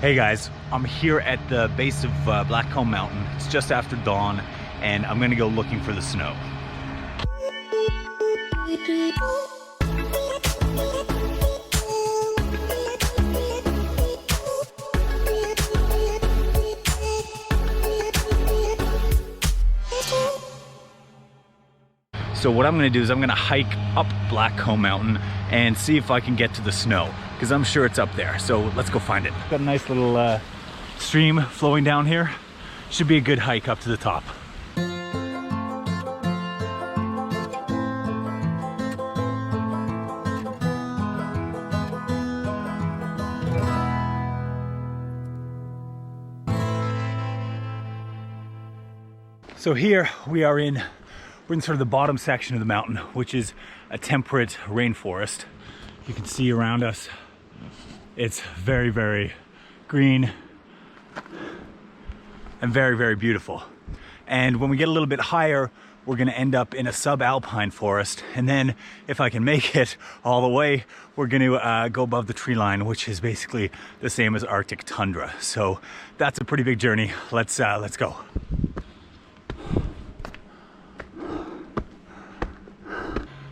Hey guys, I'm here at the base of Blackcomb Mountain. It's just after dawn and I'm gonna go looking for the snow. So what I'm gonna do is I'm gonna hike up Blackcomb Mountain and see if I can get to the snow, because I'm sure it's up there. So let's go find it. Got a nice little stream flowing down here. Should be a good hike up to the top. So here we're in sort of the bottom section of the mountain, which is a temperate rainforest. You can see around us, it's very, very green and very, very beautiful. And when we get a little bit higher, we're gonna end up in a subalpine forest. And then if I can make it all the way, we're gonna go above the tree line, which is basically the same as Arctic tundra. So that's a pretty big journey. Let's go.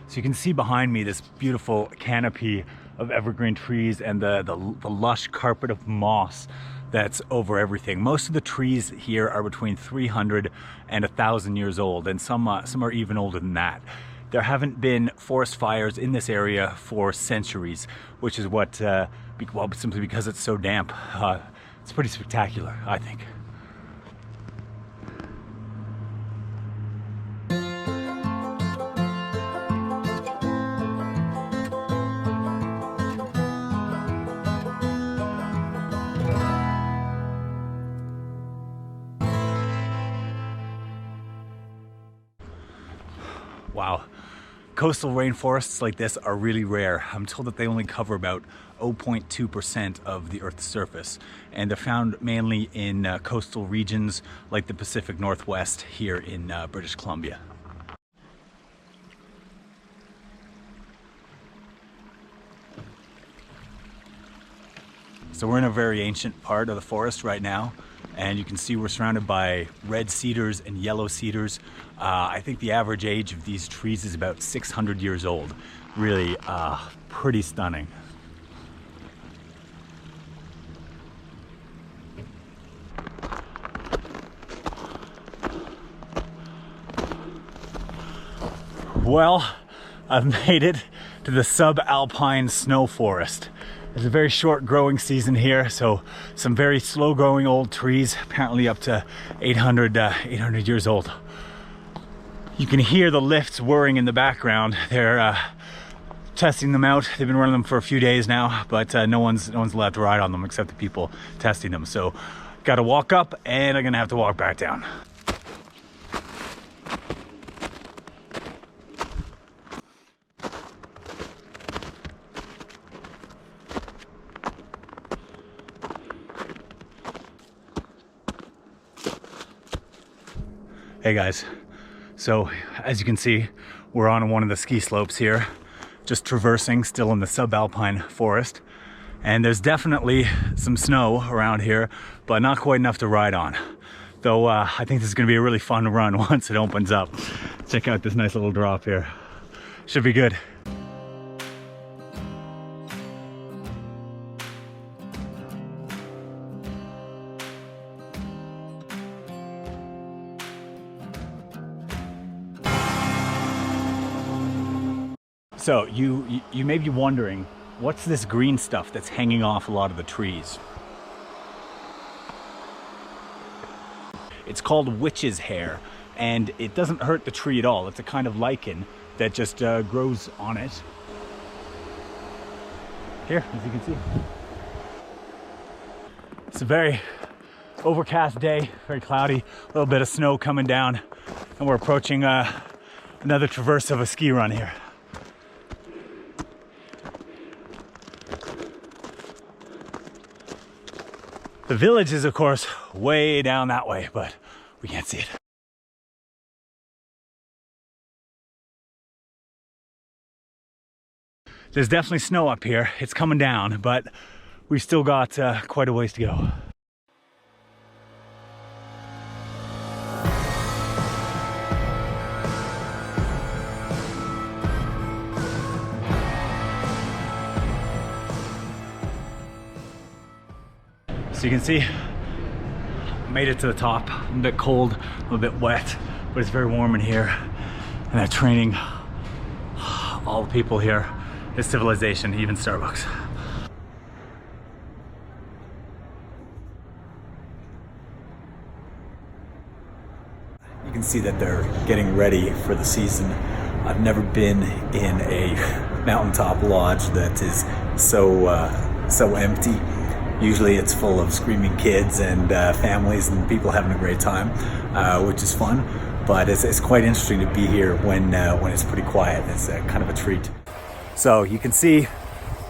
So you can see behind me this beautiful canopy of evergreen trees and the lush carpet of moss that's over everything. Most of the trees here are between 300 and 1,000 years old, and some are even older than that. There haven't been forest fires in this area for centuries, which is what, well, simply because it's so damp. It's pretty spectacular, I think. Wow, coastal rainforests like this are really rare. I'm told that they only cover about 0.2% of the Earth's surface, and they're found mainly in coastal regions like the Pacific Northwest here in British Columbia. So we're in a very ancient part of the forest right now, and you can see we're surrounded by red cedars and yellow cedars. I think the average age of these trees is about 600 years old. Really pretty stunning. Well, I've made it to the subalpine snow forest. There's a very short growing season here, so some very slow growing old trees, apparently up to 800 years old. You can hear the lifts whirring in the background. They're testing them out. They've been running them for a few days now, but no one's allowed to ride on them except the people testing them. So gotta walk up and I'm gonna have to walk back down. Hey guys, so as you can see, we're on one of the ski slopes here, just traversing, still in the subalpine forest. And there's definitely some snow around here, but not quite enough to ride on. Though I think this is gonna be a really fun run once it opens up. Check out this nice little drop here. Should be good. So you may be wondering, what's this green stuff that's hanging off a lot of the trees? It's called witch's hair, and it doesn't hurt the tree at all. It's a kind of lichen that just grows on it. Here, as you can see. It's a very overcast day, very cloudy, a little bit of snow coming down, and we're approaching another traverse of a ski run here. The village is, of course, way down that way, but we can't see it. There's definitely snow up here. It's coming down, but we still got quite a ways to go. So you can see, made it to the top. I'm a bit cold, a bit wet, but it's very warm in here. And they're training all the people here. It's civilization, even Starbucks. You can see that they're getting ready for the season. I've never been in a mountaintop lodge that is so empty. Usually it's full of screaming kids and families and people having a great time, which is fun. But it's quite interesting to be here when it's pretty quiet. It's kind of a treat. So you can see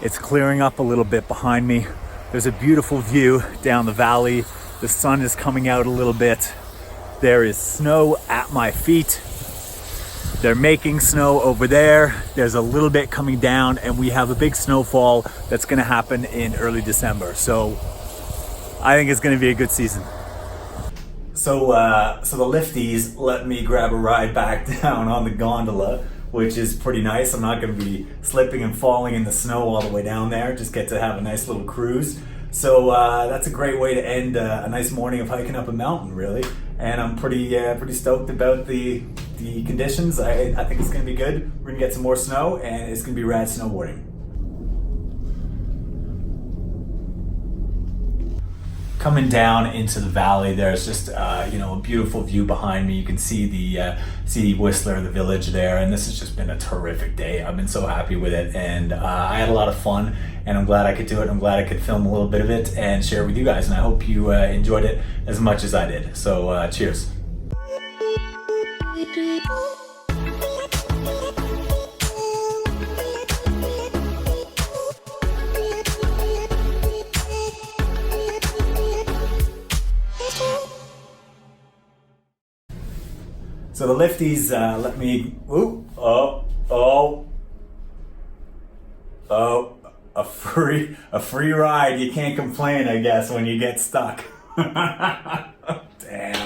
it's clearing up a little bit behind me. There's a beautiful view down the valley. The sun is coming out a little bit. There is snow at my feet. They're making snow over there. There's a little bit coming down, and we have a big snowfall that's gonna happen in early December. So I think it's gonna be a good season. So the lifties let me grab a ride back down on the gondola, which is pretty nice. I'm not gonna be slipping and falling in the snow all the way down there. Just get to have a nice little cruise. So that's a great way to end a nice morning of hiking up a mountain, really. And I'm pretty stoked about the conditions. I think it's gonna be good. We're gonna get some more snow, and it's gonna be rad snowboarding. Coming down into the valley, there's just a beautiful view behind me. You can see the Whistler, the village there, and this has just been a terrific day. I've been so happy with it, and I had a lot of fun, and I'm glad I could do it. I'm glad I could film a little bit of it and share it with you guys, and I hope you enjoyed it as much as I did. So cheers. So the lifties let me, a free ride. You can't complain, I guess, when you get stuck. Damn.